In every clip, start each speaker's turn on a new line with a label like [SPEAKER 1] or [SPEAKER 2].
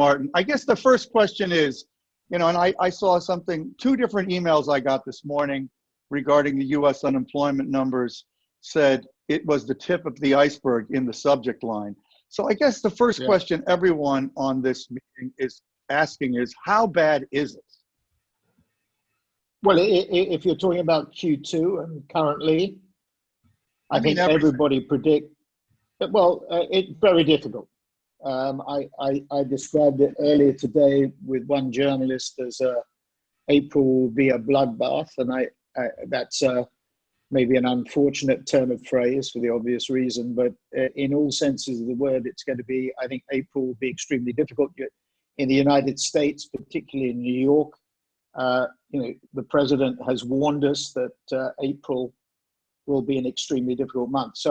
[SPEAKER 1] Martin. I guess the first question is, and I saw something, two different emails I got this morning regarding the US unemployment numbers said it was the tip of the iceberg in the subject line. So I guess the first question everyone on this meeting is asking is, how bad is it?
[SPEAKER 2] Well, if you're talking about Q2 and currently, I think everybody predict, well, it's very difficult. I described it earlier today with one journalist as April will be a bloodbath, and that's maybe an unfortunate turn of phrase for the obvious reason, but in all senses of the word, it's going to be, I think April will be extremely difficult. In the United States, particularly in New York, the president has warned us that April will be an extremely difficult month. So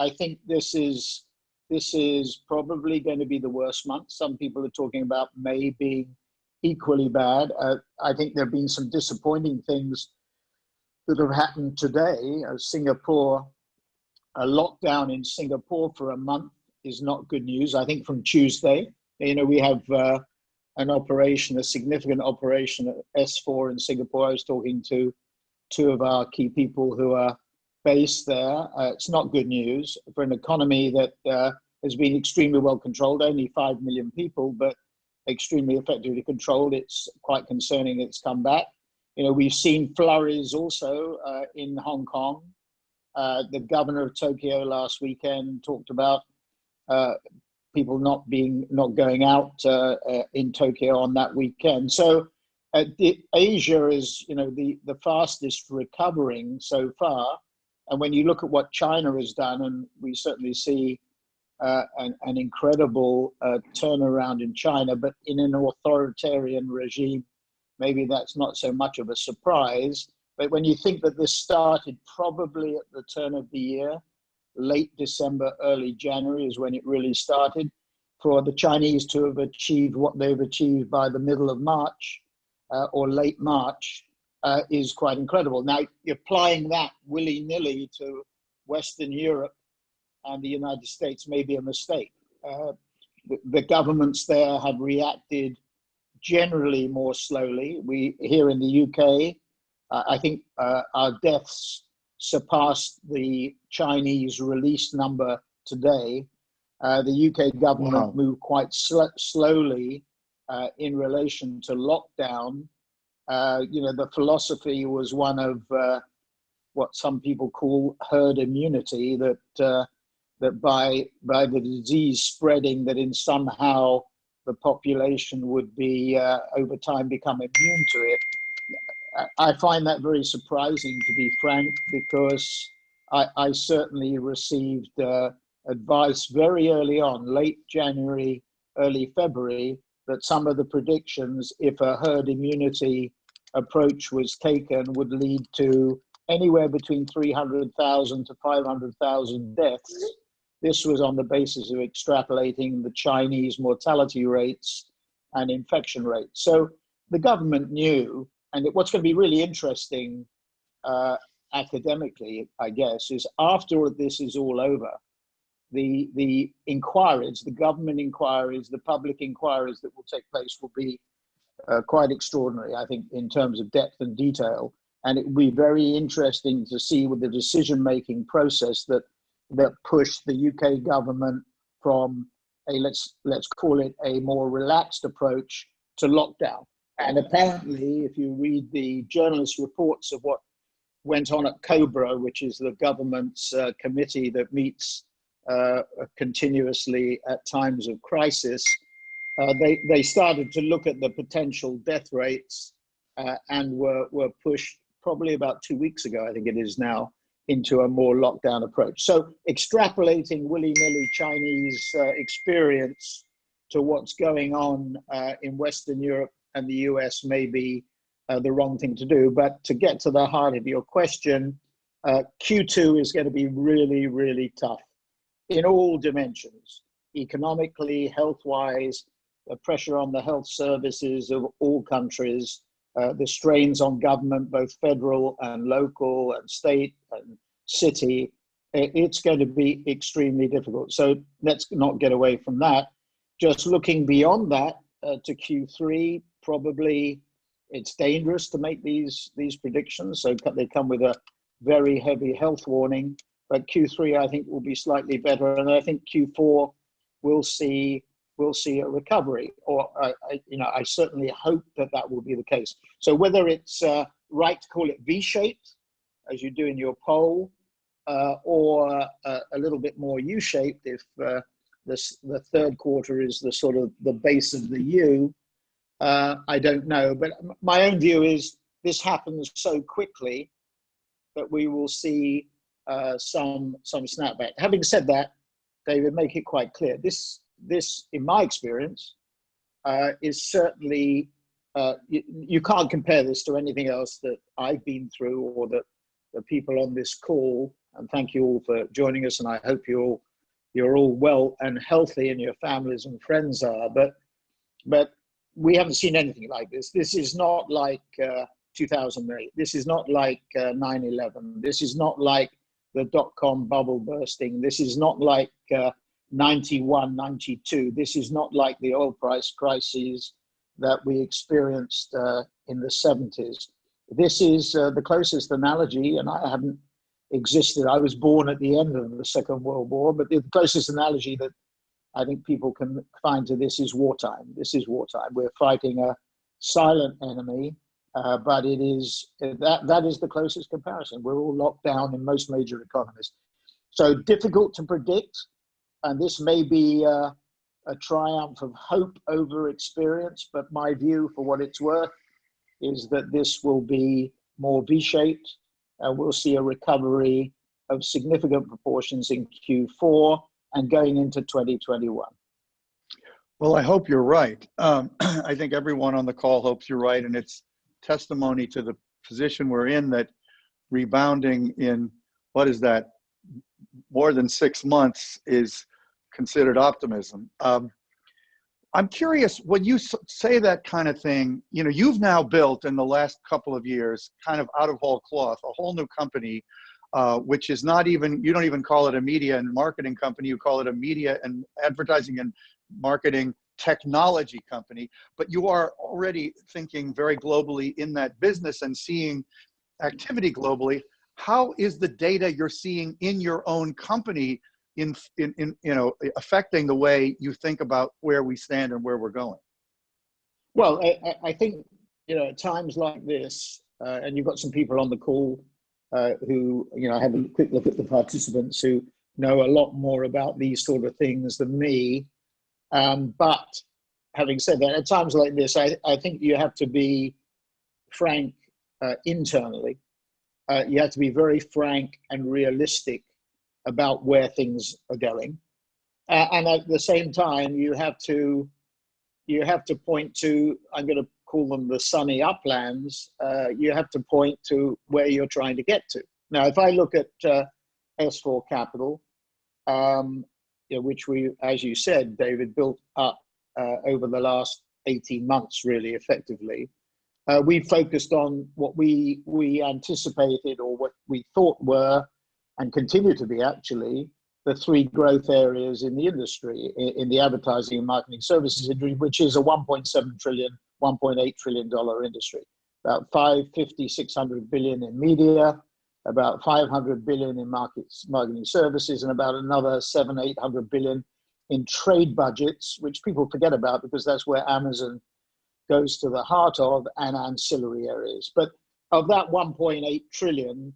[SPEAKER 2] I think this is probably going to be the worst month. Some people are talking about May being equally bad. I think there have been some disappointing things that have happened today. Singapore, a lockdown in Singapore for a month is not good news. I think from Tuesday, we have an operation, a significant operation at S4 in Singapore. I was talking to two of our key people who are based there. It's not good news for an economy that has been extremely well controlled, only 5 million people, but extremely effectively controlled. It's quite concerning it's come back. We've seen flurries also in Hong Kong. The governor of Tokyo last weekend talked about people not going out in Tokyo on that weekend. So Asia is, the fastest recovering so far. And when you look at what China has done, and we certainly see an incredible turnaround in China, but in an authoritarian regime, maybe that's not so much of a surprise. But when you think that this started probably at the turn of the year, late December, early January is when it really started, for the Chinese to have achieved what they've achieved by the middle of March or late March is quite incredible. Now, applying that willy-nilly to Western Europe and the United States may be a mistake. The governments there have reacted generally more slowly. We here in the UK, I think our deaths surpassed the Chinese release number today. The UK government moved quite slowly in relation to lockdown. The philosophy was one of what some people call herd immunity, that by the disease spreading, that in somehow the population would be over time become immune to it. I find that very surprising, to be frank, because I certainly received advice very early on, late January, early February, that some of the predictions, if a herd immunity approach was taken, would lead to anywhere between 300,000 to 500,000 deaths. This was on the basis of extrapolating the Chinese mortality rates and infection rates. So the government knew, and what's going to be really interesting academically, I guess, is after this is all over, the inquiries, the government inquiries, the public inquiries that will take place will be quite extraordinary, I think, in terms of depth and detail. And it will be very interesting to see with the decision-making process that pushed the UK government from a, let's call it a more relaxed approach to lockdown. And apparently, if you read the journalist reports of what went on at COBRA, which is the government's committee that meets continuously at times of crisis, they started to look at the potential death rates and were pushed probably about 2 weeks ago, I think it is now, into a more lockdown approach. So extrapolating willy-nilly Chinese experience to what's going on in Western Europe and the US may be the wrong thing to do. But to get to the heart of your question, Q2 is going to be really, really tough in all dimensions, economically, health-wise, the pressure on the health services of all countries, the strains on government, both federal and local and state and city. It's going to be extremely difficult. So let's not get away from that. Just looking beyond that, to Q3, probably it's dangerous to make these predictions. So they come with a very heavy health warning. But Q3, I think, will be slightly better, and I think Q4 will see a recovery. Or I certainly hope that will be the case. So whether it's right to call it V-shaped, as you do in your poll, or a little bit more U-shaped, if the third quarter is the sort of the base of the U, I don't know. But my own view is this happens so quickly that we will see some snapback. Having said that, David, make it quite clear. This in my experience, is certainly, you can't compare this to anything else that I've been through or that the people on this call, and thank you all for joining us, and I hope you're all well and healthy and your families and friends are, but we haven't seen anything like this. This is not like 2008. This is not like 9/11. This is not like the dot-com bubble bursting. This is not like 91, 92. This is not like the oil price crises that we experienced in the 70s. This is the closest analogy, and I haven't existed. I was born at the end of the Second World War, but the closest analogy that I think people can find to this is wartime. This is wartime. We're fighting a silent enemy, but it is that is the closest comparison. We're all locked down in most major economies. So difficult to predict, and this may be a triumph of hope over experience, but my view, for what it's worth, is that this will be more V-shaped. We'll see a recovery of significant proportions in Q4 and going into 2021.
[SPEAKER 1] Well, I hope you're right. I think everyone on the call hopes you're right, and it's testimony to the position we're in that rebounding in, what is that, more than 6 months is considered optimism. I'm curious, when you say that kind of thing, you've now built in the last couple of years, kind of out of whole cloth, a whole new company, which is not even, you don't even call it a media and marketing company, you call it a media and advertising and marketing technology company, but you are already thinking very globally in that business and seeing activity globally. How is the data you're seeing in your own company in affecting the way you think about where we stand and where we're going?
[SPEAKER 2] Well, I think, at times like this, and you've got some people on the call who, I have a quick look at the participants who know a lot more about these sort of things than me. But having said that, at times like this, I think you have to be frank internally. You have to be very frank and realistic about where things are going. And at the same time, you have to point to, I'm going to call them the sunny uplands. You have to point to where you're trying to get to. Now, if I look at S4 Capital, which we, as you said, David, built up over the last 18 months, really effectively, we focused on what we anticipated, or what we thought were, and continue to be actually, the three growth areas in the industry, in the advertising and marketing services industry, which is a $1.7 trillion, $1.8 trillion industry. About 600 billion in media, about 500 billion in marketing services, and about another 800 billion in trade budgets, which people forget about because that's where Amazon goes to the heart of, and ancillary areas. But of that 1.8 trillion,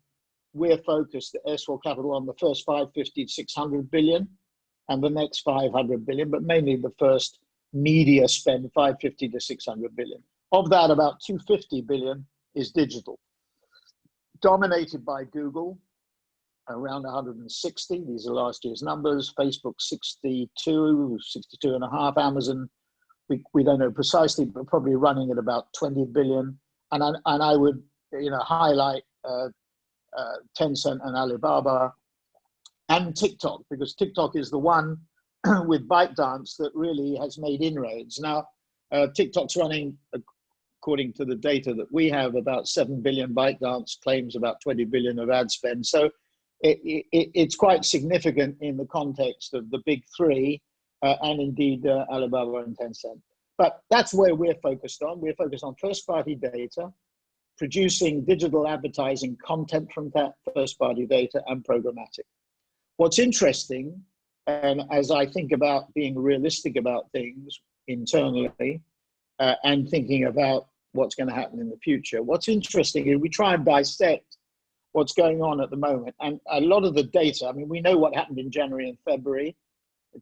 [SPEAKER 2] we're focused at S4 Capital on the first 550 to 600 billion and the next 500 billion, but mainly the first media spend, 550 to 600 billion. Of that, about 250 billion is digital, dominated by Google, around 160. These are last year's numbers. Facebook, 62 and a half. Amazon, we don't know precisely, but probably running at about 20 billion. And I would, highlight Tencent and Alibaba and TikTok, because TikTok is the one with ByteDance that really has made inroads. Now, TikTok's running, according to the data that we have, about 7 billion. ByteDance claims about 20 billion of ad spend. So it's quite significant in the context of the big three, and indeed Alibaba and Tencent. But that's where we're focused on. We're focused on first-party data, producing digital advertising content from that first-party data, and programmatic. What's interesting, and as I think about being realistic about things internally and thinking about what's going to happen in the future, what's interesting is we try and dissect what's going on at the moment. And a lot of the data, I mean, we know what happened in January and February.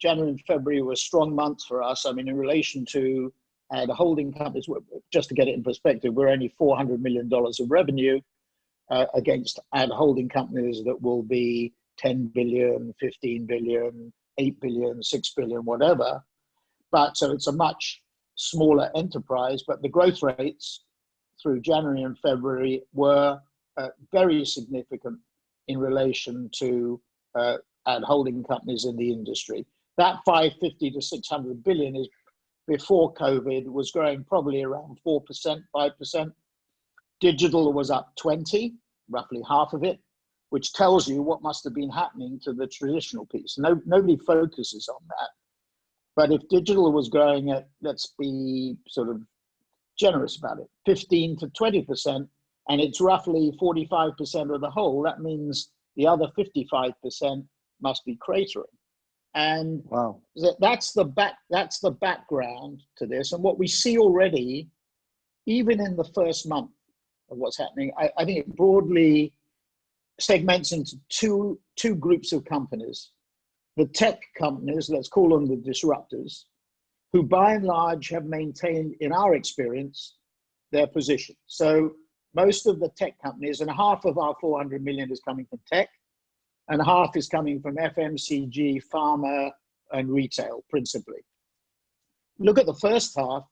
[SPEAKER 2] January and February were strong months for us. I mean, in relation to the holding companies, just to get it in perspective, we're only $400 million of revenue against ad holding companies that will be 10 billion, 15 billion, 8 billion, 6 billion, whatever. But so it's a much smaller enterprise, but the growth rates through January and February were very significant in relation to ad holding companies in the industry. That 550 to 600 billion is before COVID was growing probably around 4%, 5%. Digital was up 20, roughly half of it, which tells you what must have been happening to the traditional piece. Nobody focuses on that. But if digital was growing at, let's be sort of generous about it, 15 to 20%, and it's roughly 45% of the whole, that means the other 55% must be cratering. And
[SPEAKER 1] wow,
[SPEAKER 2] that's the background to this. And what we see already, even in the first month of what's happening, I think it broadly segments into two groups of companies. The tech companies, let's call them the disruptors, who by and large have maintained, in our experience, their position. So most of the tech companies, and half of our 400 million is coming from tech, and half is coming from FMCG, pharma, and retail, principally. Look at the first half,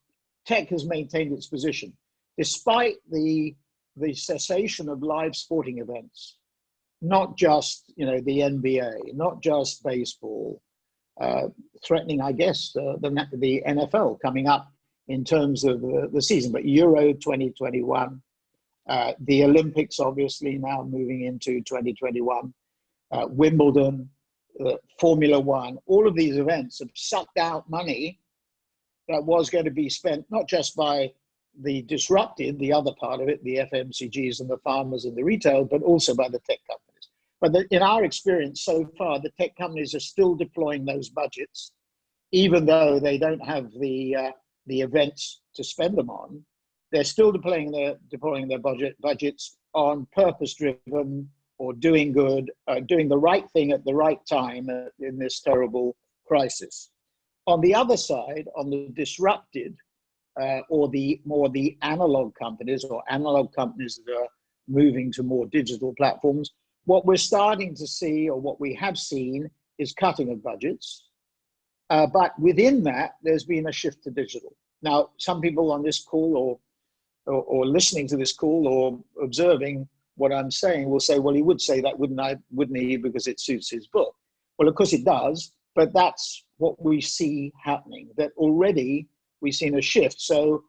[SPEAKER 2] tech has maintained its position, despite the cessation of live sporting events, not just the NBA, not just baseball, threatening, I guess, the NFL coming up in terms of the season, but Euro 2021, the Olympics obviously now moving into 2021, Wimbledon, Formula One, all of these events have sucked out money that was going to be spent not just by the disrupted, the other part of it, the FMCGs and the farmers and the retail, but also by the tech companies. But in our experience so far, the tech companies are still deploying those budgets, even though they don't have the events to spend them on. They're still deploying their budgets on purpose-driven or doing good, doing the right thing at the right time in this terrible crisis. On the other side, on the disrupted, or the analog companies or analog companies that are moving to more digital platforms, what we're starting to see, or what we have seen, is cutting of budgets. But within that, there's been a shift to digital. Now, some people on this call or listening to this call or observing what I'm saying will say, well, he would say that, wouldn't he, because it suits his book. Well, of course it does, but that's what we see happening, that already we've seen a shift. So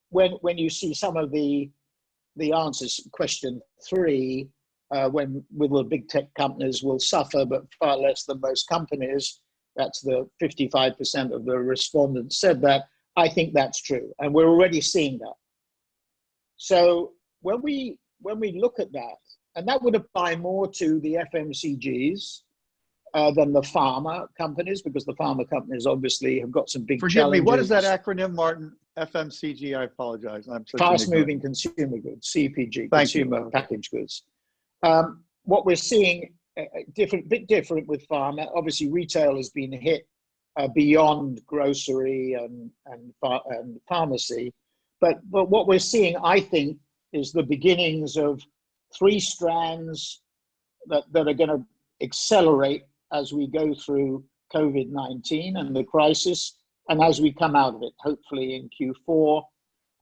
[SPEAKER 2] when you see some of the answers, question 3, when with the big tech companies will suffer, but far less than most companies, that's the 55% of the respondents said that. I think that's true, and we're already seeing that. So when we look at that, and that would apply more to the FMCGs than the pharma companies, because the pharma companies obviously have got some big challenges.
[SPEAKER 1] Forgive me, what is that acronym, Martin? FMCG, I apologize. I'm such
[SPEAKER 2] fast-moving consumer goods, CPG,
[SPEAKER 1] Thank
[SPEAKER 2] consumer
[SPEAKER 1] you.
[SPEAKER 2] packaged goods. What we're seeing, bit different with pharma. Obviously, retail has been hit beyond grocery and pharmacy. But what we're seeing, I think, is the beginnings of 3 strands that are going to accelerate as we go through COVID-19 and the crisis, and as we come out of it, hopefully in Q4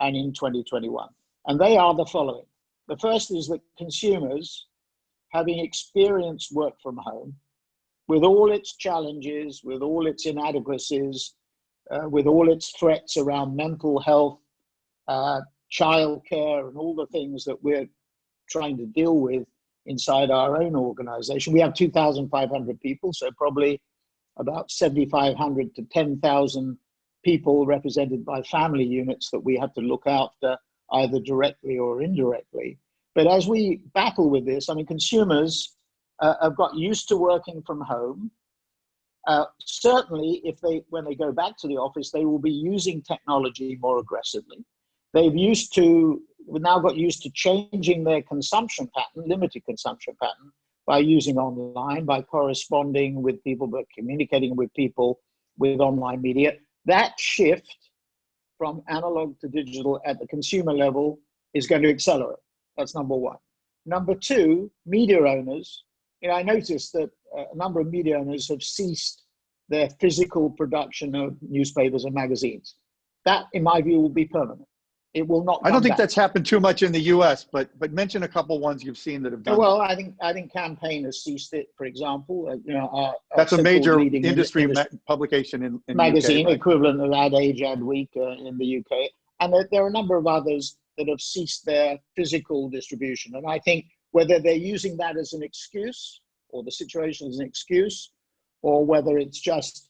[SPEAKER 2] and in 2021. And they are the following. The first is that consumers, having experienced work from home, with all its challenges, with all its inadequacies, with all its threats around mental health, childcare, and all the things that we're trying to deal with inside our own organization. We have 2,500 people, so probably about 7,500 to 10,000 people represented by family units that we had to look after either directly or indirectly. But as we battle with this, I mean, consumers have got used to working from home. Certainly, when they go back to the office, they will be using technology more aggressively. We've now got used to changing their consumption pattern, limited consumption pattern, by using online, by corresponding with people, by communicating with people with online media. That shift from analog to digital at the consumer level is going to accelerate. That's number one. Number two, media owners. I noticed that a number of media owners have ceased their physical production of newspapers and magazines. That, in my view, will be permanent. It will not.
[SPEAKER 1] I don't think
[SPEAKER 2] back.
[SPEAKER 1] that's happened too much in the U.S., but mention a couple ones you've seen that have done.
[SPEAKER 2] Well, I think Campaign has ceased it, for example.
[SPEAKER 1] That's a major industry publication in
[SPEAKER 2] magazine,
[SPEAKER 1] the UK, right?
[SPEAKER 2] Equivalent of Ad Age, Ad Week in the UK, and there are a number of others that have ceased their physical distribution. And I think whether they're using that as an excuse, or the situation as an excuse, or whether it's just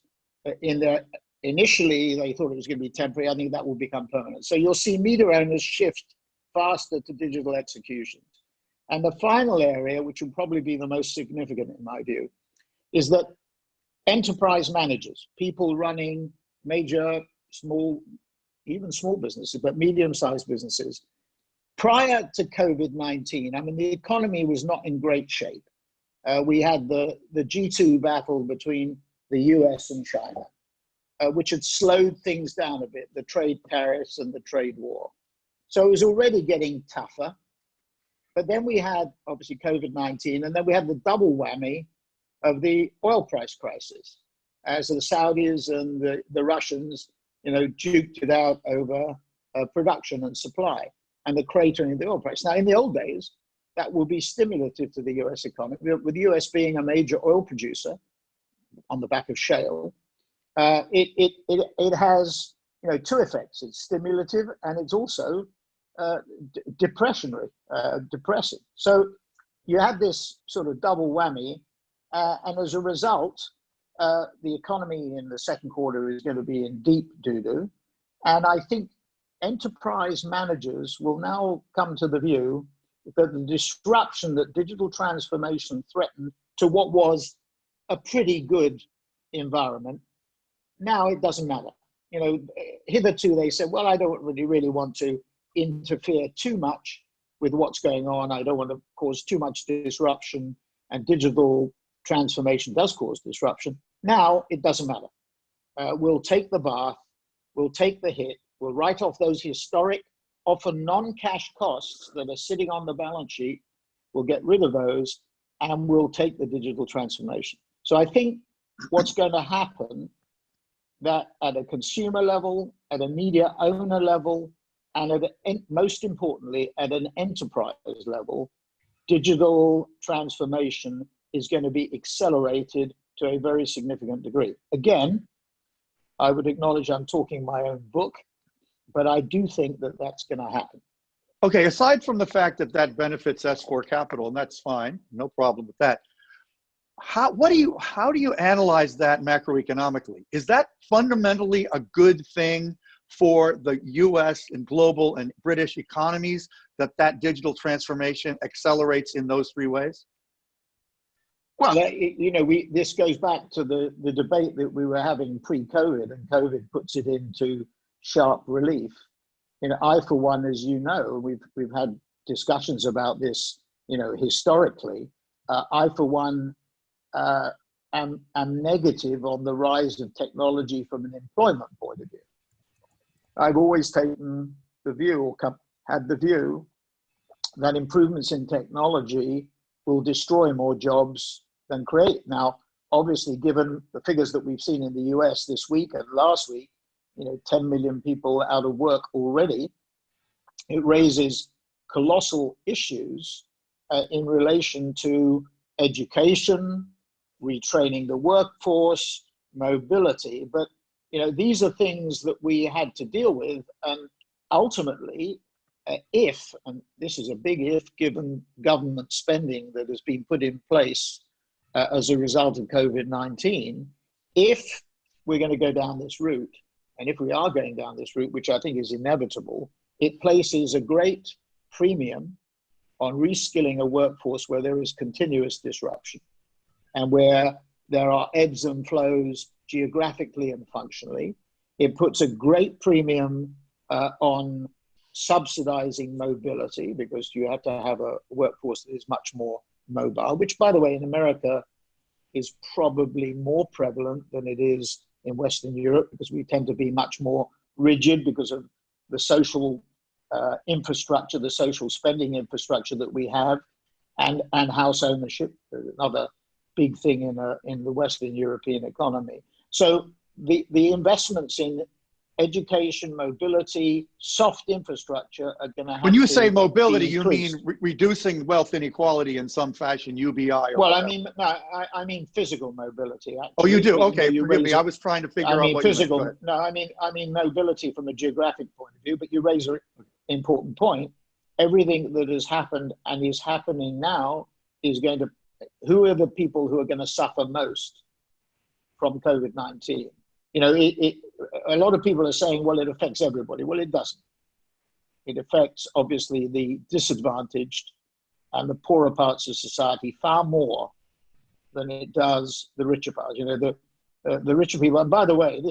[SPEAKER 2] initially they thought it was going to be temporary, I think that will become permanent. So you'll see media owners shift faster to digital execution. And the final area, which will probably be the most significant in my view, is that enterprise managers, people running major, small, even small businesses, but medium-sized businesses, prior to COVID-19, I mean, the economy was not in great shape. We had the G2 battle between the US and China, which had slowed things down a bit, the trade tariffs and the trade war. So it was already getting tougher. But then we had, obviously, COVID-19, and then we had the double whammy of the oil price crisis, as the Saudis and the Russians, duked it out over production and supply, and the cratering of the oil price. Now, in the old days, that would be stimulative to the US economy, with the US being a major oil producer on the back of shale. It has two effects. It's stimulative and it's also depressing. So you have this sort of double whammy, and as a result, the economy in the second quarter is going to be in deep doo-doo. And I think enterprise managers will now come to the view that the disruption that digital transformation threatened to what was a pretty good environment, now it doesn't matter. Hitherto they said, well, I don't really want to interfere too much with what's going on. I don't want to cause too much disruption, and digital transformation does cause disruption. Now it doesn't matter. We'll take the bath, we'll take the hit, we'll write off those historic, often non-cash costs that are sitting on the balance sheet. We'll get rid of those, and we'll take the digital transformation. So I think what's going to happen, that at a consumer level, at a media owner level, and most importantly, at an enterprise level, digital transformation is going to be accelerated to a very significant degree. Again, I would acknowledge I'm talking my own book, but I do think that that's going to happen.
[SPEAKER 1] Okay, aside from the fact that benefits S4 Capital, and that's fine, no problem with that. How do you analyze that macroeconomically? Is that fundamentally a good thing for the US and global and British economies, that digital transformation accelerates in those three ways?
[SPEAKER 2] Well, this goes back to the debate that we were having pre-COVID, and COVID puts it into sharp relief. I, for one, as you know, we've had discussions about this, historically. I, for one, am negative on the rise of technology from an employment point of view. I've always taken the view, or had the view, that improvements in technology will destroy more jobs than create. Now, obviously, given the figures that we've seen in the US this week and last week, 10 million people out of work already, it raises colossal issues in relation to education, retraining the workforce, mobility. But these are things that we had to deal with, and ultimately, if, and this is a big if, given government spending that has been put in place as a result of COVID-19, if we're going to go down this route, and if we are going down this route, which I think is inevitable, it places a great premium on reskilling a workforce where there is continuous disruption and where there are ebbs and flows geographically and functionally. It puts a great premium on subsidizing mobility, because you have to have a workforce that is much more mobile, which, by the way, in America is probably more prevalent than it is in Western Europe, because we tend to be much more rigid because of the social infrastructure, the social spending infrastructure that we have, and house ownership, another big thing in the Western European economy. So the investments in education, mobility, soft infrastructure are going to have.
[SPEAKER 1] When you say mobility, you mean reducing wealth inequality in some fashion, UBI? Or
[SPEAKER 2] well,
[SPEAKER 1] whatever.
[SPEAKER 2] I mean physical mobility. Actually.
[SPEAKER 1] Oh, you do?
[SPEAKER 2] But,
[SPEAKER 1] okay,
[SPEAKER 2] you
[SPEAKER 1] forgive me. I was trying to figure out what
[SPEAKER 2] physical.
[SPEAKER 1] You meant.
[SPEAKER 2] No, I mean mobility from a geographic point of view. But you raise an important point. Everything that has happened and is happening now is going to. Who are the people who are going to suffer most from COVID-19? You know, a lot of people are saying, well, it affects everybody. Well, it doesn't. It affects, obviously, the disadvantaged and the poorer parts of society far more than it does the richer parts. You know, the richer people. And by the way,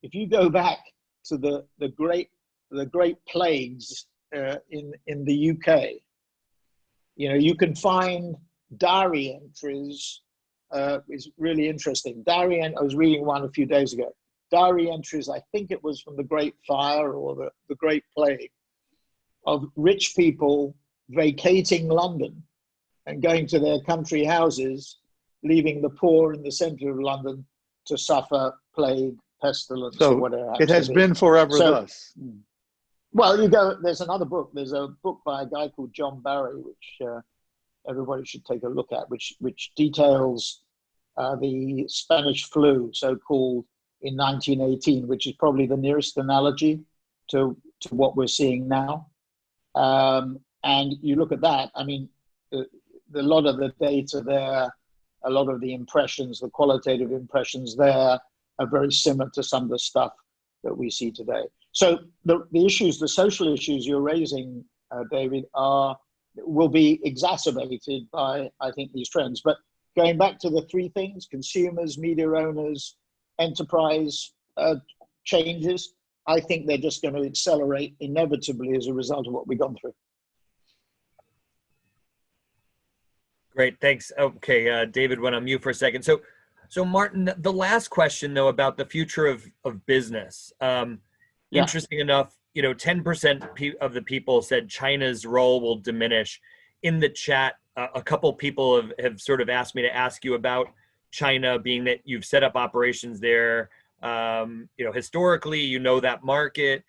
[SPEAKER 2] if you go back to the great plagues in the UK, you know, you can find diary entries. Is really interesting. I was reading one a few days ago. Diary entries, I think it was from the Great Fire or the Great Plague, of rich people vacating London and going to their country houses, leaving the poor in the centre of London to suffer plague, pestilence, or whatever.
[SPEAKER 1] It has been forever thus.
[SPEAKER 2] Well, there's another book. There's a book by a guy called John Barry, which everybody should take a look at, which details the Spanish flu, so-called, in 1918, which is probably the nearest analogy to what we're seeing now. And you look at that, I mean, a lot of the data there, a lot of the impressions, the qualitative impressions there are very similar to some of the stuff that we see today. So the issues, the social issues you're raising, David, will be exacerbated by, I think, these trends. But going back to the three things: consumers, media owners, enterprise changes, I think they're just going to accelerate inevitably as a result of what we've gone through.
[SPEAKER 3] Great, thanks. Okay, David went on mute for a second. So Martin, the last question though about the future of business. Interesting enough, 10% of the people said China's role will diminish. In the chat, a couple people have sort of asked me to ask you about China, being that you've set up operations there. Historically, that market.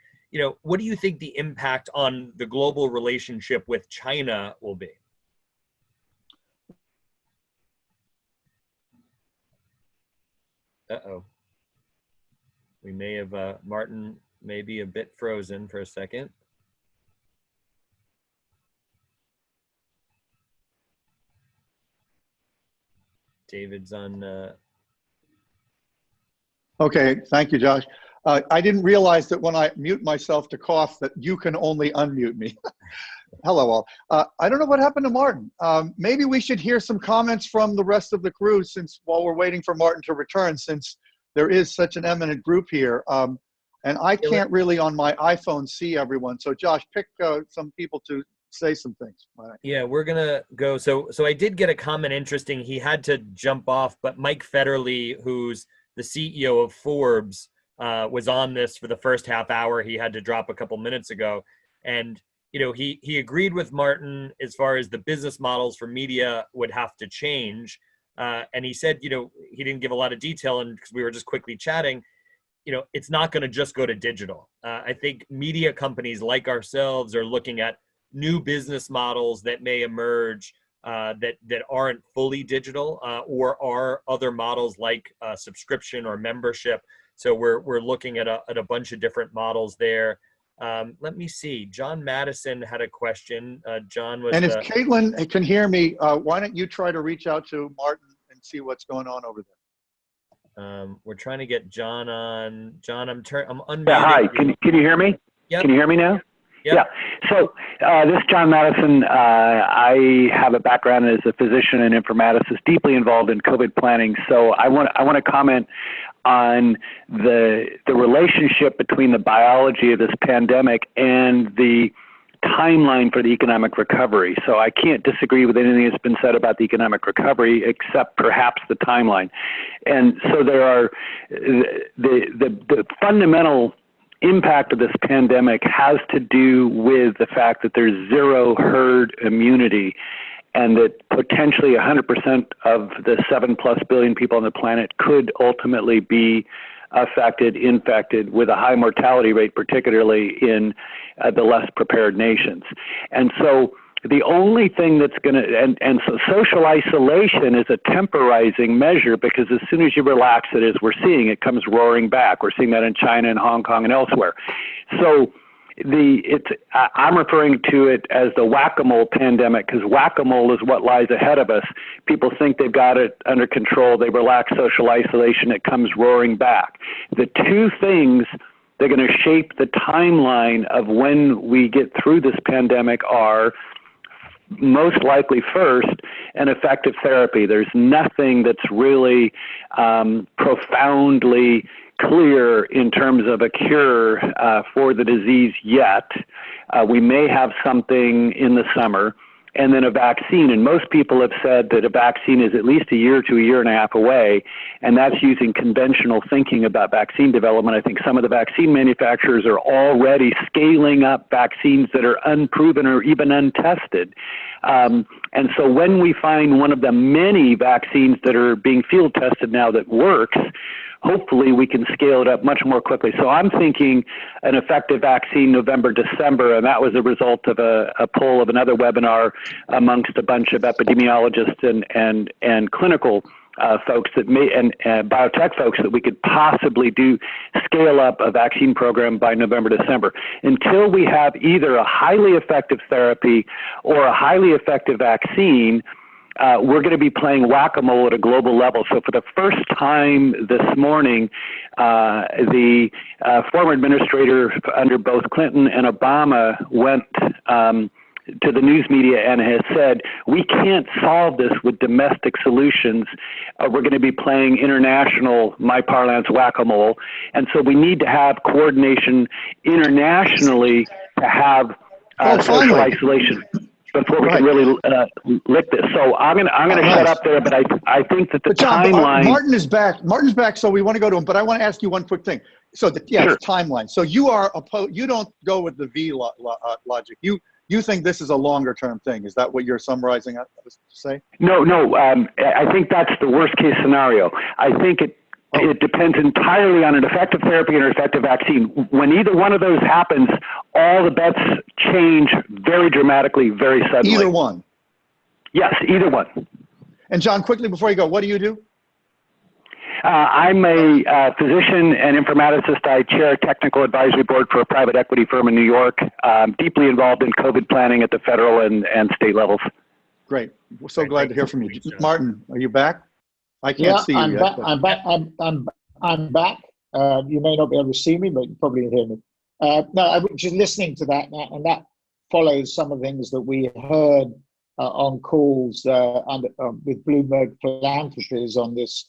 [SPEAKER 3] What do you think the impact on the global relationship with China will be? Uh-oh. We may have, Martin may be a bit frozen for a second. David's on.
[SPEAKER 1] Okay, thank you, Josh. I didn't realize that when I mute myself to cough that you can only unmute me. Hello all. I don't know what happened to Martin. Maybe we should hear some comments from the rest of the crew while we're waiting for Martin to return, since there is such an eminent group here. And I can't really on my iPhone see everyone. So Josh, pick some people to say some things.
[SPEAKER 3] Yeah, we're gonna go. So I did get a comment interesting. He had to jump off, but Mike Federley, who's the CEO of Forbes, was on this for the first half hour. He had to drop a couple minutes ago. And, he agreed with Martin as far as the business models for media would have to change. And he said, he didn't give a lot of detail, and because we were just quickly chatting, it's not going to just go to digital. I think media companies like ourselves are looking at new business models that may emerge that aren't fully digital, or are other models like subscription or membership. So we're looking at a bunch of different models there. Let me see. John Madison had a question. John was.
[SPEAKER 1] And if Caitlin can hear me, why don't you try to reach out to Martin and see what's going on over there?
[SPEAKER 3] We're trying to get John on. John, I'm unmuting.
[SPEAKER 4] Yeah, hi.
[SPEAKER 3] You.
[SPEAKER 4] Can you hear me?
[SPEAKER 3] Yep.
[SPEAKER 4] Can you hear me now?
[SPEAKER 3] Yep.
[SPEAKER 4] Yeah. So this is John Madison. I have a background as a physician and informaticist, deeply involved in COVID planning. So I want to comment on the relationship between the biology of this pandemic and the timeline for the economic recovery. So I can't disagree with anything that's been said about the economic recovery, except perhaps the timeline. And so there are the fundamental impact of this pandemic has to do with the fact that there's zero herd immunity, and that potentially 100% of the 7+ billion people on the planet could ultimately be infected with a high mortality rate, particularly in the less prepared nations. And so the only thing that's going to, and so social isolation is a temporizing measure, because as soon as you relax it, as we're seeing, it comes roaring back. We're seeing that in China and Hong Kong and elsewhere. So I'm referring to it as the whack-a-mole pandemic, because whack-a-mole is what lies ahead of us. People think they've got it under control. They relax social isolation. It comes roaring back. The two things that are going to shape the timeline of when we get through this pandemic are, most likely first, an effective therapy. There's nothing that's really profoundly clear in terms of a cure for the disease yet. We may have something in the summer, and then a vaccine. And most people have said that a vaccine is at least a year to a year and a half away, and that's using conventional thinking about vaccine development. I think some of the vaccine manufacturers are already scaling up vaccines that are unproven or even untested. And so when we find one of the many vaccines that are being field tested now that works, hopefully we can scale it up much more quickly. So I'm thinking an effective vaccine November, December, and that was a result of a poll of another webinar amongst a bunch of epidemiologists and clinical folks that and biotech folks, that we could possibly scale up a vaccine program by November, December. Until we have either a highly effective therapy or a highly effective vaccine, we're going to be playing whack-a-mole at a global level. So for the first time this morning, the former administrator under both Clinton and Obama went to the news media and has said, we can't solve this with domestic solutions. We're going to be playing international, my parlance, whack-a-mole. And so we need to have coordination internationally to have social isolation before we can really lick this. So I'm going to shut up there, but I think that the timeline.
[SPEAKER 1] Martin is back. Martin's back, so we want to go to him. But I want to ask you one quick thing. So sure. Timeline. So you are opposed. You don't go with the V logic. You think this is a longer term thing. Is that what you're summarizing to say? No.
[SPEAKER 4] I think that's the worst case scenario. I think it depends entirely on an effective therapy and an effective vaccine. When either one of those happens, all the bets change very dramatically, very suddenly.
[SPEAKER 1] Either one?
[SPEAKER 4] Yes, either one.
[SPEAKER 1] And John, quickly before you go, what do you do?
[SPEAKER 4] I'm a physician and informaticist. I chair a technical advisory board for a private equity firm in New York. Deeply involved in COVID planning at the federal and state levels.
[SPEAKER 1] Great. We're so glad to hear from you. Martin, are you back? I can't see you yet.
[SPEAKER 2] I'm back. You may not be able to see me, but you probably hear me. No, I was just listening to that, and that follows some of the things that we heard on calls with Bloomberg Philanthropies on this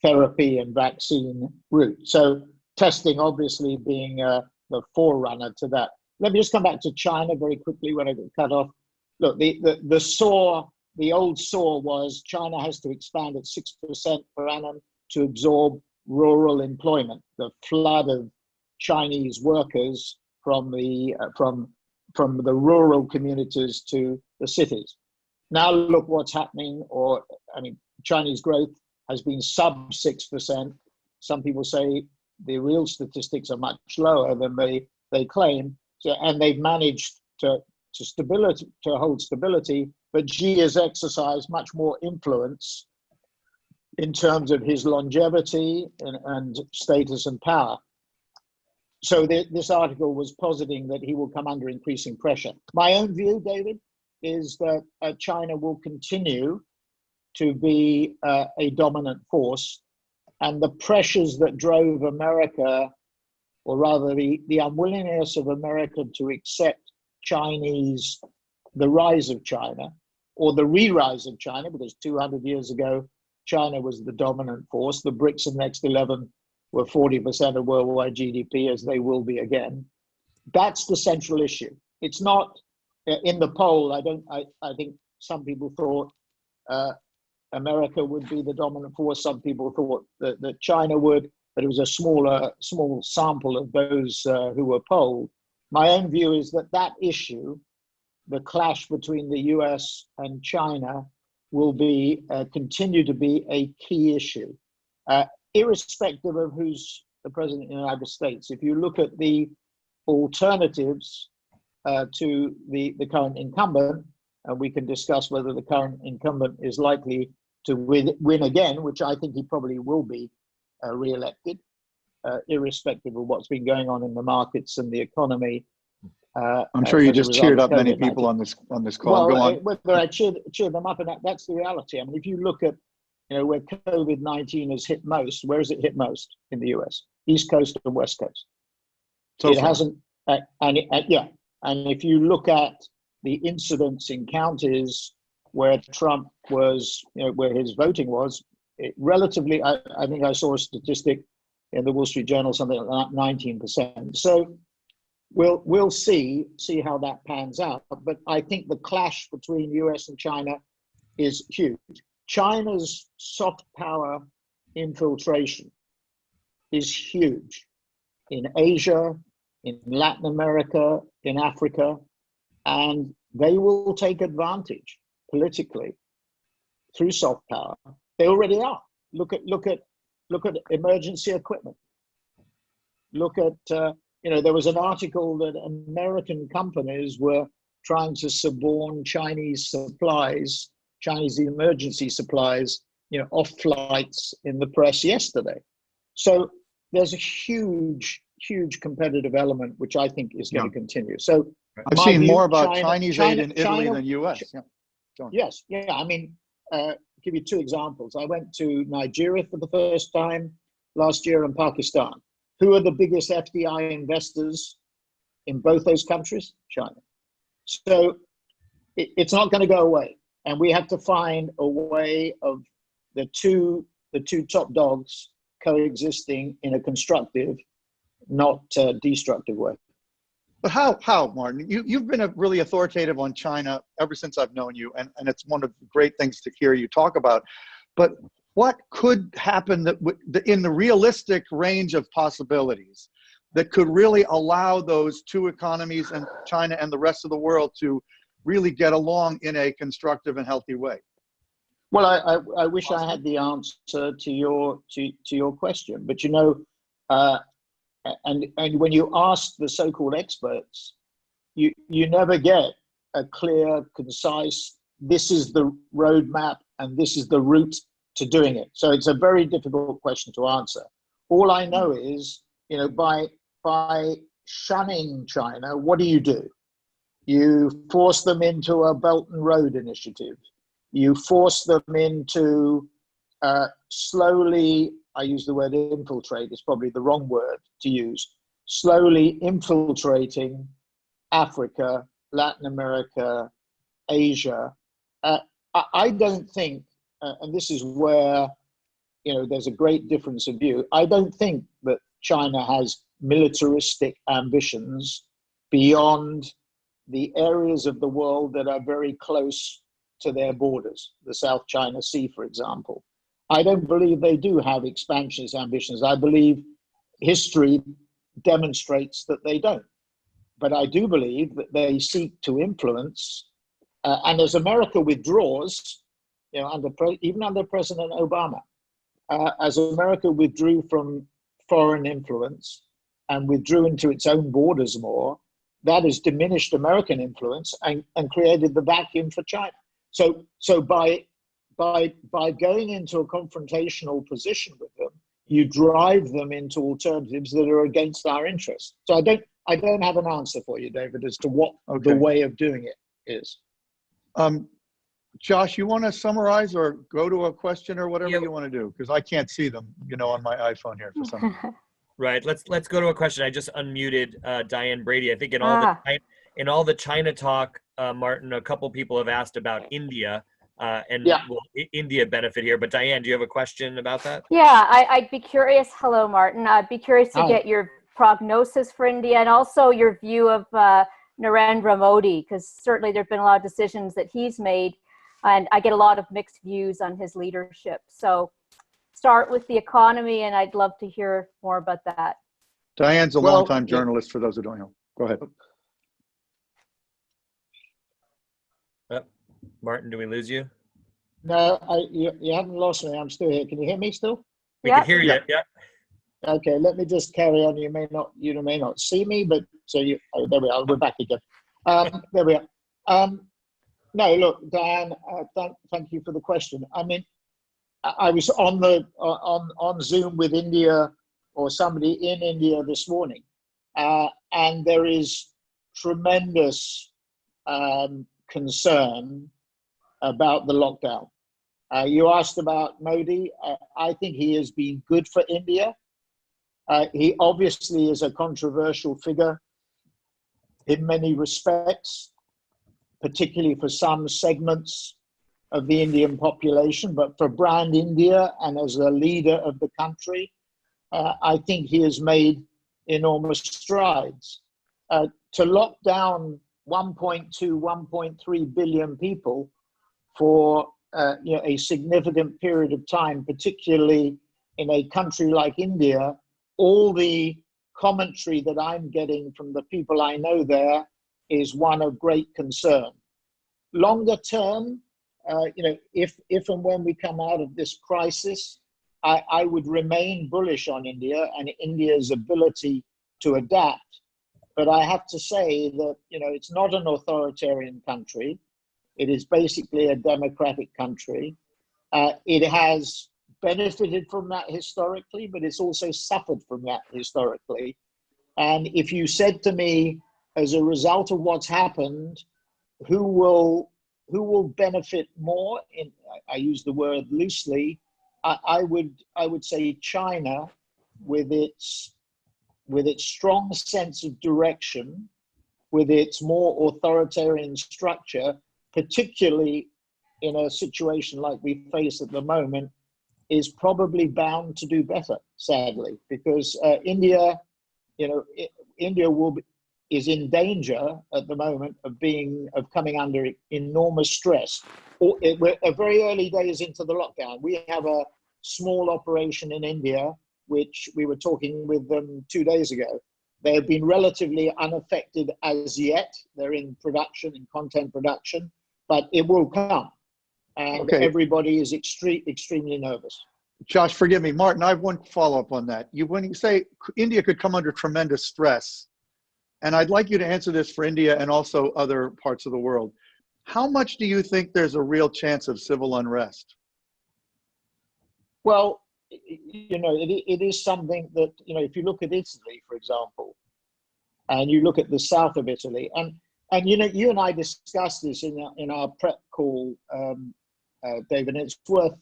[SPEAKER 2] therapy and vaccine route. So testing obviously being the forerunner to that. Let me just come back to China very quickly when I got cut off. Look, the old saw was China has to expand at 6% per annum to absorb rural employment, the flood of Chinese workers from the rural communities to the cities. Now look what's happening, Chinese growth has been sub 6%. Some people say the real statistics are much lower than they claim. So, and they've managed to hold stability, but Xi has exercised much more influence in terms of his longevity and status and power. So this article was positing that he will come under increasing pressure. My own view, David, is that China will continue to be a dominant force and the pressures that drove America, or rather the unwillingness of America to accept the rise of China, or the re-rise of China, because 200 years ago, China was the dominant force. The BRICS and Next 11 were 40% of worldwide GDP, as they will be again. That's the central issue. It's not in the poll. I think some people thought America would be the dominant force. Some people thought that China would, but it was a small sample of those who were polled. My own view is that issue, the clash between the US and China, will continue to be a key issue, irrespective of who's the president of the United States. If you look at the alternatives to the current incumbent, and we can discuss whether the current incumbent is likely to win again, which I think he probably will be re-elected, irrespective of what's been going on in the markets and the economy.
[SPEAKER 1] I'm sure you just cheered up many people on this call.
[SPEAKER 2] Well,
[SPEAKER 1] Go on.
[SPEAKER 2] Whether I cheer them up, and that's the reality. I mean, if you look at where COVID-19 has hit most, where has it hit most in the US? East Coast and West Coast. So it hasn't, and if you look at the incidents in counties where Trump was, where his voting was, relatively, I think I saw a statistic in the Wall Street Journal, something like 19%. So we'll see how that pans out. But I think the clash between US and China is huge. China's soft power infiltration is huge in Asia, in Latin America, in Africa, and they will take advantage politically through soft power. They already are. Look at emergency equipment. Look at there was an article that American companies were trying to suborn Chinese supplies, Chinese emergency supplies, off flights in the press yesterday. So there's a huge competitive element, which I think is going to continue. So
[SPEAKER 1] I've seen more about Chinese aid in Italy than US.
[SPEAKER 2] Yes. I mean, give you two examples. I went to Nigeria for the first time last year and Pakistan. Who are the biggest FDI investors in both those countries? China. So it's not going to go away. And we have to find a way of the two top dogs coexisting in a constructive, not destructive way.
[SPEAKER 1] But how, Martin? You've been really authoritative on China ever since I've known you, and it's one of the great things to hear you talk about. But what could happen in the realistic range of possibilities that could really allow those two economies, and China and the rest of the world, to really get along in a constructive and healthy way?
[SPEAKER 2] Well, I wish I had the answer to your question, but and when you ask the so-called experts, you never get a clear, concise, this is the roadmap and this is the route to doing it. So it's a very difficult question to answer. All I know is, by shunning China, what do? You force them into a Belt and Road initiative. You force them into slowly, I use the word infiltrate, it's probably the wrong word to use, slowly infiltrating Africa, Latin America, Asia. I don't think, and this is where there's a great difference of view, I don't think that China has militaristic ambitions beyond the areas of the world that are very close to their borders, the South China Sea, for example. I don't believe they do have expansionist ambitions. I believe history demonstrates that they don't. But I do believe that they seek to influence, and as America withdraws, even under President Obama, as America withdrew from foreign influence and withdrew into its own borders more, that has diminished American influence and created the vacuum for China. So by going into a confrontational position with them, you drive them into alternatives that are against our interests. So I don't have an answer for you, David, as to what the way of doing it is.
[SPEAKER 1] Josh, you want to summarize or go to a question or whatever
[SPEAKER 3] Yeah.
[SPEAKER 1] you want to do? Because I can't see them, on my iPhone here for some reason.
[SPEAKER 3] Right. Let's go to a question. I just unmuted Diane Brady. I think in all the China talk, Martin, a couple people have asked about India, and
[SPEAKER 2] Yeah.
[SPEAKER 3] will India benefit here? But Diane, do you have a question about that?
[SPEAKER 5] Yeah, I'd be curious. Hello, Martin. I'd be curious to
[SPEAKER 2] Hi.
[SPEAKER 5] get your prognosis for India and also your view of Narendra Modi, because certainly there have been a lot of decisions that he's made, and I get a lot of mixed views on his leadership. So start with the economy, and I'd love to hear more about that.
[SPEAKER 1] Diane's a
[SPEAKER 2] Well,
[SPEAKER 1] longtime
[SPEAKER 2] yeah.
[SPEAKER 1] journalist, for those who don't know. Go ahead.
[SPEAKER 3] Martin, do we lose you?
[SPEAKER 2] No, you haven't lost me. I'm still here. Can you hear me still?
[SPEAKER 3] We
[SPEAKER 5] Yeah.
[SPEAKER 3] can hear you. Yeah.
[SPEAKER 2] Okay, let me just carry on. You may not see me, but there we are. We're back again. There we are. No, look, Diane, thank you for the question. I mean, I was on Zoom with India or somebody in India this morning, and there is tremendous concern about the lockdown. You asked about Modi. I think he has been good for India. He obviously is a controversial figure in many respects, particularly for some segments of the Indian population, but for brand India and as a leader of the country, I think he has made enormous strides. To lock down 1.2, 1.3 billion people for a significant period of time, particularly in a country like India, all the commentary that I'm getting from the people I know there is one of great concern. Longer term, if and when we come out of this crisis, I would remain bullish on India and India's ability to adapt. But I have to say that, it's not an authoritarian country. It is basically a democratic country. It has benefited from that historically, but it's also suffered from that historically. And if you said to me, as a result of what's happened, who will benefit more? I use the word loosely. I would say China, with its strong sense of direction, with its more authoritarian structure, particularly in a situation like we face at the moment, is probably bound to do better, sadly, because India is in danger at the moment of coming under enormous stress. We're very early days into the lockdown. We have a small operation in India, which we were talking with them 2 days ago. They have been relatively unaffected as yet. They're in production, in content production, but it will come. And everybody is extremely nervous.
[SPEAKER 1] Josh, forgive me. Martin, I have one follow-up on that. When you say India could come under tremendous stress, and I'd like you to answer this for India and also other parts of the world, how much do you think there's a real chance of civil unrest?
[SPEAKER 2] Well, it is something that, if you look at Italy, for example, and you look at the south of Italy, and you and I discussed this in our prep call, David, and it's worth,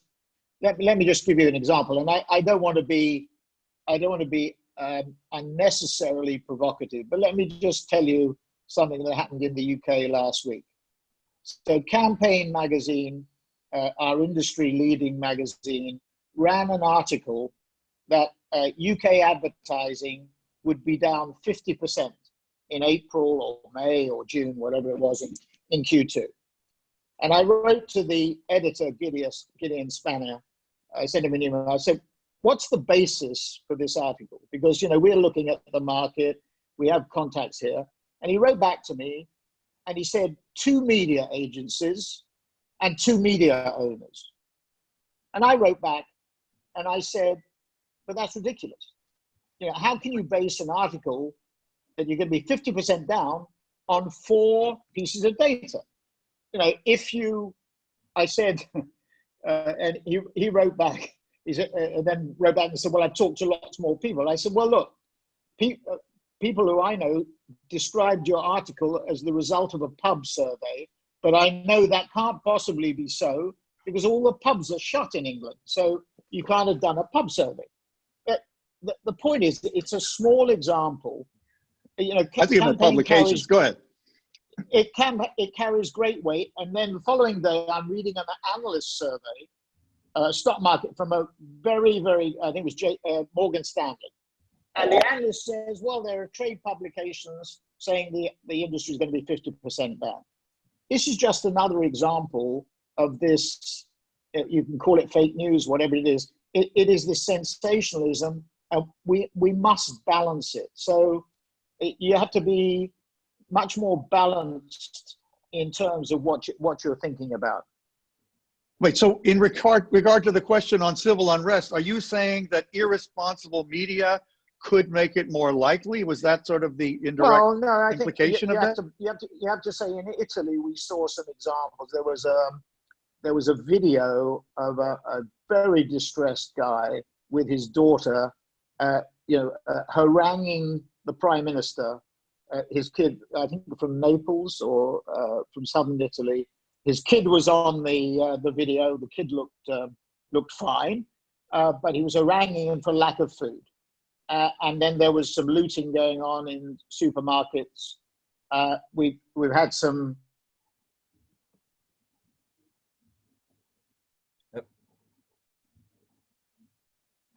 [SPEAKER 2] let me just give you an example. And I don't want to be unnecessarily provocative, but let me just tell you something that happened in the UK last week. So Campaign magazine, our industry leading magazine, ran an article that UK advertising would be down 50% in April or May or June, whatever it was, in Q2. And I wrote to the editor, Gideon Spanner. I sent him an email. I said, what's the basis for this article? Because, we're looking at the market. We have contacts here. And he wrote back to me and he said, 2 media agencies and 2 media owners. And I wrote back and I said, but that's ridiculous. How can you base an article that you're going to be 50% down on 4 pieces of data? I said, and he wrote back, and then wrote back and said, well, I've talked to lots more people. I said, well, look, people who I know described your article as the result of a pub survey but I know that can't possibly be so because all the pubs are shut in England. So you kind of done a pub survey. But the point is, it's a small example. You know,
[SPEAKER 1] I think of publications. Go ahead.
[SPEAKER 2] It carries great weight. And then the following day, I'm reading an analyst survey, stock market from a very, very, I think it was Morgan Stanley. And the analyst says, well, there are trade publications saying the industry is going to be 50% down. This is just another example of this. You can call it fake news, whatever it is. It is this sensationalism, and we must balance it. So you have to be much more balanced in terms of what you're thinking about.
[SPEAKER 1] Wait, so in regard to the question on civil unrest, are you saying that irresponsible media could make it more likely? Was that sort of the indirect implication of that?
[SPEAKER 2] You have to say in Italy, we saw some examples. There was a video of a very distressed guy with his daughter, haranguing the prime minister. His kid, I think from Naples or from southern Italy. His kid was on the video. The kid looked fine, but he was haranguing him for lack of food. And then there was some looting going on in supermarkets. We've had some.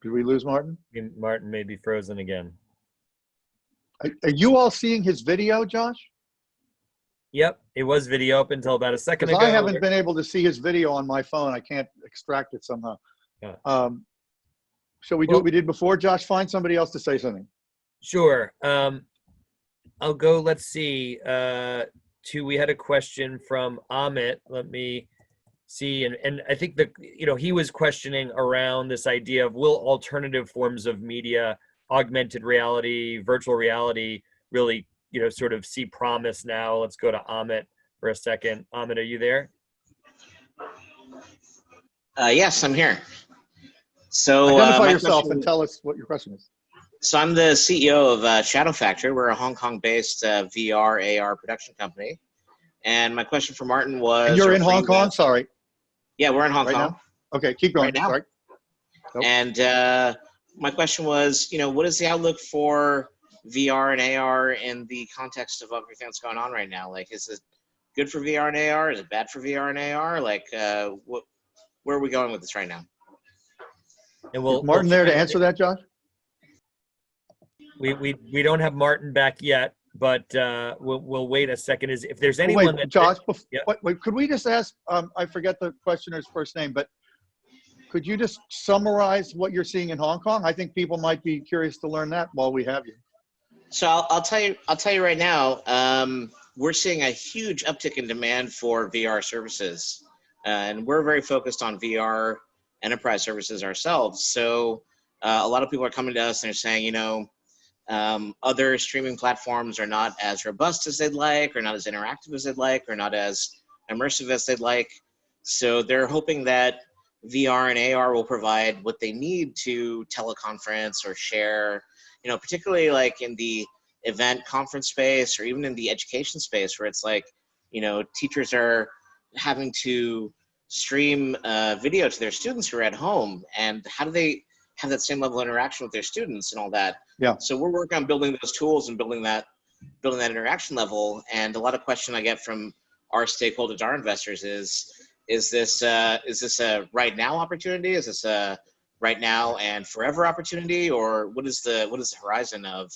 [SPEAKER 1] Did we lose Martin?
[SPEAKER 3] Martin may be frozen again.
[SPEAKER 1] Are you all seeing his video, Josh?
[SPEAKER 3] Yep, it was video up until about a second ago.
[SPEAKER 1] I haven't been able to see his video on my phone. I can't extract it somehow.
[SPEAKER 3] Yeah.
[SPEAKER 1] Shall we do what we did before, Josh? Find somebody else to say something.
[SPEAKER 3] Sure. I'll go, let's see. We had a question from Amit. Let me see. And I think he was questioning around this idea of, will alternative forms of media, augmented reality, virtual reality, really, sort of see promise now? Let's go to Amit for a second. Amit, are you there?
[SPEAKER 6] Yes, I'm here. So
[SPEAKER 1] identify yourself and tell us what your question is.
[SPEAKER 6] So I'm the CEO of Shadow Factory. We're a Hong Kong-based VR, AR production company. And my question for Martin was...
[SPEAKER 1] And you're in Hong Kong? Sorry.
[SPEAKER 6] Yeah, we're in Hong Kong.
[SPEAKER 1] Now? Okay, keep going.
[SPEAKER 6] Right now.
[SPEAKER 1] Sorry. Nope.
[SPEAKER 6] And my question was, what is the outlook for VR and AR in the context of everything that's going on right now? Like, is it good for VR and AR? Is it bad for VR and AR? Like, where are we going with this right now?
[SPEAKER 3] And
[SPEAKER 1] is Martin there to answer that, Josh?
[SPEAKER 3] We don't have Martin back yet, but we'll wait a second. If there's anyone
[SPEAKER 1] Josh, wait, could we just ask? I forget the questioner's first name, but could you just summarize what you're seeing in Hong Kong? I think people might be curious to learn that while we have you.
[SPEAKER 6] So I'll tell you right now. We're seeing a huge uptick in demand for VR services, and we're very focused on VR enterprise services ourselves. So a lot of people are coming to us and they're saying, other streaming platforms are not as robust as they'd like, or not as interactive as they'd like, or not as immersive as they'd like. So they're hoping that VR and AR will provide what they need to teleconference or share, particularly like in the event conference space or even in the education space, where it's like, teachers are having to stream video to their students who are at home, and how do they have that same level of interaction with their students and all that?
[SPEAKER 1] Yeah.
[SPEAKER 6] So we're working on building those tools and building that interaction level. And a lot of question I get from our stakeholders, our investors is this a right now opportunity? Is this a right now and forever opportunity? Or what is the horizon of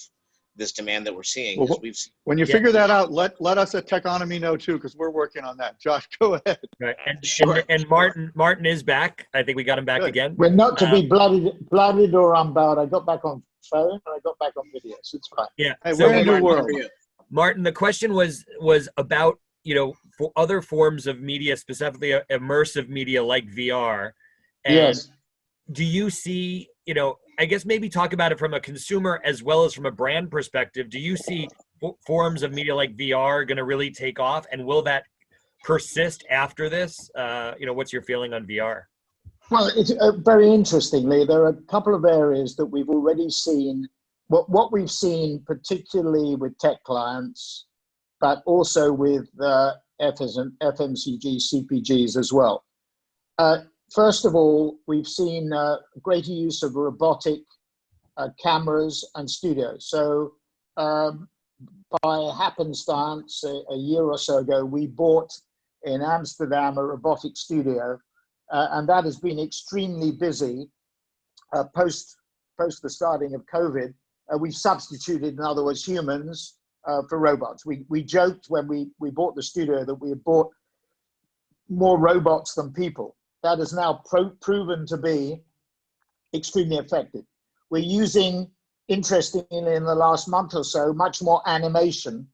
[SPEAKER 6] this demand that we're seeing?
[SPEAKER 1] Well, when you figure that out, let us at Techonomy know too, because we're working on that. Josh, go ahead.
[SPEAKER 3] Right. And Martin is back. I think we got him back again.
[SPEAKER 2] We're not to be blooded or unbowed. I got back on phone and I got back on video, so it's fine.
[SPEAKER 3] Yeah.
[SPEAKER 1] Hey, we're in a new world.
[SPEAKER 3] Martin, the question was about, for other forms of media, specifically immersive media like VR. And
[SPEAKER 2] yes.
[SPEAKER 3] Do you see, I guess maybe talk about it from a consumer as well as from a brand perspective. Do you see forms of media like VR going to really take off, and will that persist after this? What's your feeling on VR?
[SPEAKER 2] Well, it's very interestingly, there are a couple of areas that we've already seen. What we've seen, particularly with tech clients, but also with FMCG, CPGs as well. First of all, we've seen greater use of robotic cameras and studios. So by happenstance, a year or so ago, we bought in Amsterdam a robotic studio, and that has been extremely busy post the starting of COVID. We've substituted, in other words, humans for robots. We joked when we bought the studio that we had bought more robots than people. That is now proven to be extremely effective. We're using, interestingly, in the last month or so, much more animation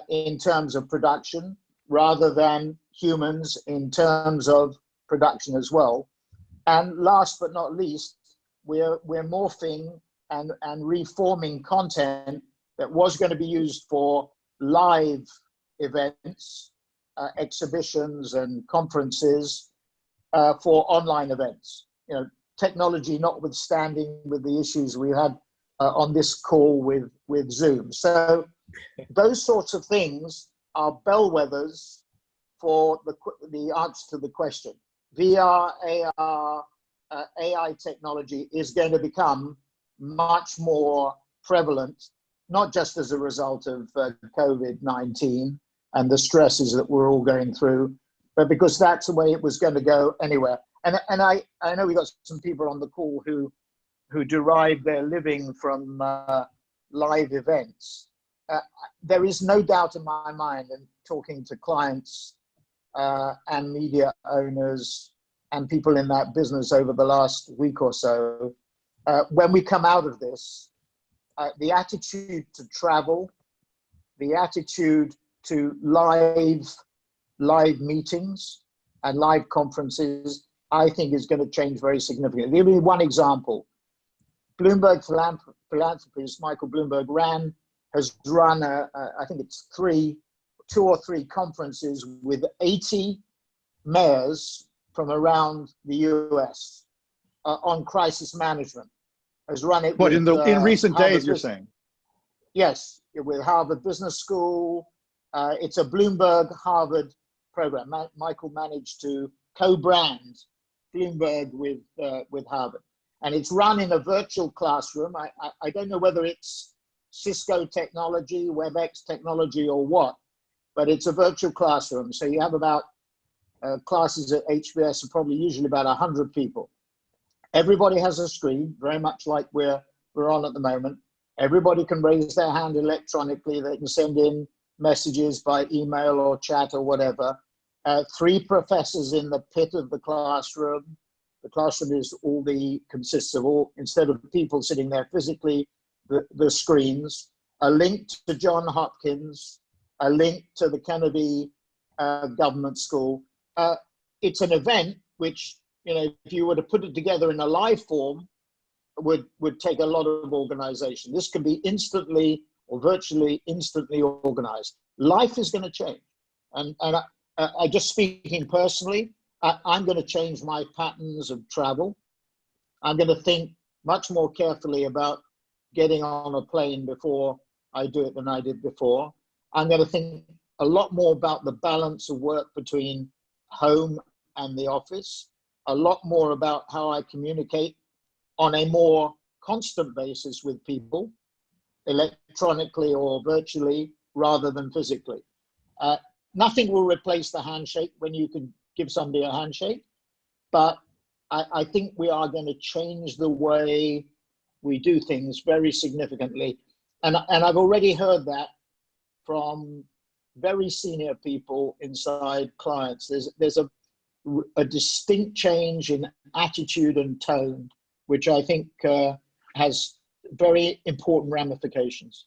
[SPEAKER 2] in terms of production rather than humans in terms of production as well. And last but not least, we're morphing and reforming content that was going to be used for live events, exhibitions and conferences for online events. You know, technology notwithstanding with the issues we had on this call with Zoom. So those sorts of things are bellwethers for the answer to the question. VR, AR, AI technology is going to become much more prevalent, not just as a result of COVID-19 and the stresses that we're all going through, but because that's the way it was going to go anywhere. And I know we got some people on the call who derive their living from live events. There is no doubt in my mind, and talking to clients and media owners and people in that business over the last week or so, when we come out of this, the attitude to travel, the attitude to live meetings and live conferences, I think is going to change very significantly. Give me one example. Bloomberg philanthropist Michael Bloomberg has run, I think it's 2 or 3 conferences with 80 mayors from around the US on crisis management. Has run it
[SPEAKER 1] What,
[SPEAKER 2] with,
[SPEAKER 1] in recent
[SPEAKER 2] Harvard
[SPEAKER 1] days, you're saying?
[SPEAKER 2] Yes, with Harvard Business School. It's a Bloomberg Harvard program. Michael managed to co-brand Bloomberg with Harvard. And it's run in a virtual classroom. I don't know whether it's Cisco technology, WebEx technology or what, but it's a virtual classroom. So you have about classes at HBS are probably usually about 100 people. Everybody has a screen, very much like we're on at the moment. Everybody can raise their hand electronically. They can send in messages by email or chat or whatever. 3 professors in the pit of the classroom. The classroom consists of all, instead of people sitting there physically, the screens. A link to John Hopkins, a link to the Kennedy Government School. It's an event which, you know, if you were to put it together in a live form, would take a lot of organization. This can be instantly or virtually instantly organized. Life is going to change. And I just speaking personally, I'm going to change my patterns of travel. I'm going to think much more carefully about getting on a plane before I do it than I did before. I'm going to think a lot more about the balance of work between home and the office, a lot more about how I communicate on a more constant basis with people, electronically or virtually, rather than physically. Nothing will replace the handshake when you can give somebody a handshake, but I think we are going to change the way we do things very significantly. And I've already heard that from very senior people inside clients. There's a distinct change in attitude and tone, which I think has very important ramifications.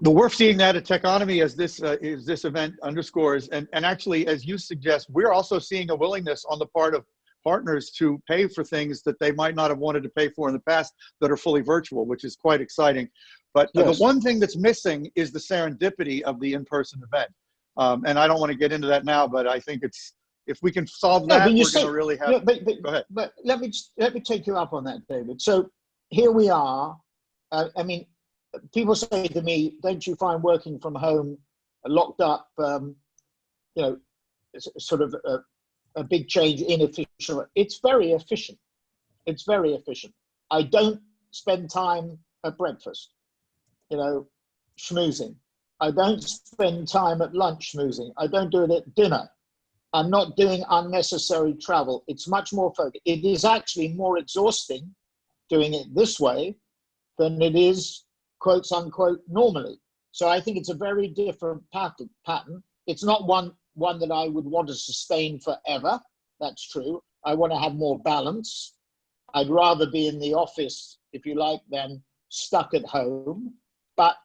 [SPEAKER 1] But we're seeing that at Techonomy as this event underscores, and actually, as you suggest, we're also seeing a willingness on the part of partners to pay for things that they might not have wanted to pay for in the past that are fully virtual, which is quite exciting. But
[SPEAKER 2] yes,
[SPEAKER 1] the one thing that's missing is the serendipity of the in-person event. And I don't want to get into that now, but I think if we can solve that, we're going to really have. Go ahead.
[SPEAKER 2] But let me take you up on that, David. So here we are. I mean, people say to me, "Don't you find working from home locked up you know, sort of a big change in efficient. It's very efficient. It's very efficient. I don't spend time at breakfast, you know, schmoozing. I don't spend time at lunch schmoozing. I don't do it at dinner. I'm not doing unnecessary travel. It's much more focused. It is actually more exhausting doing it this way than it is, quotes unquote, normally. So I think it's a very different pattern. It's not one that I would want to sustain forever. That's true. I want to have more balance. I'd rather be in the office, if you like, than stuck at home. But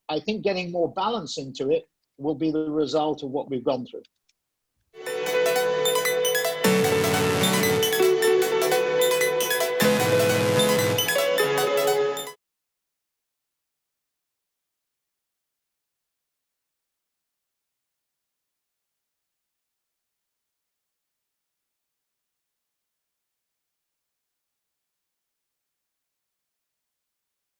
[SPEAKER 2] I think getting more balance into it will be the result of what we've gone through.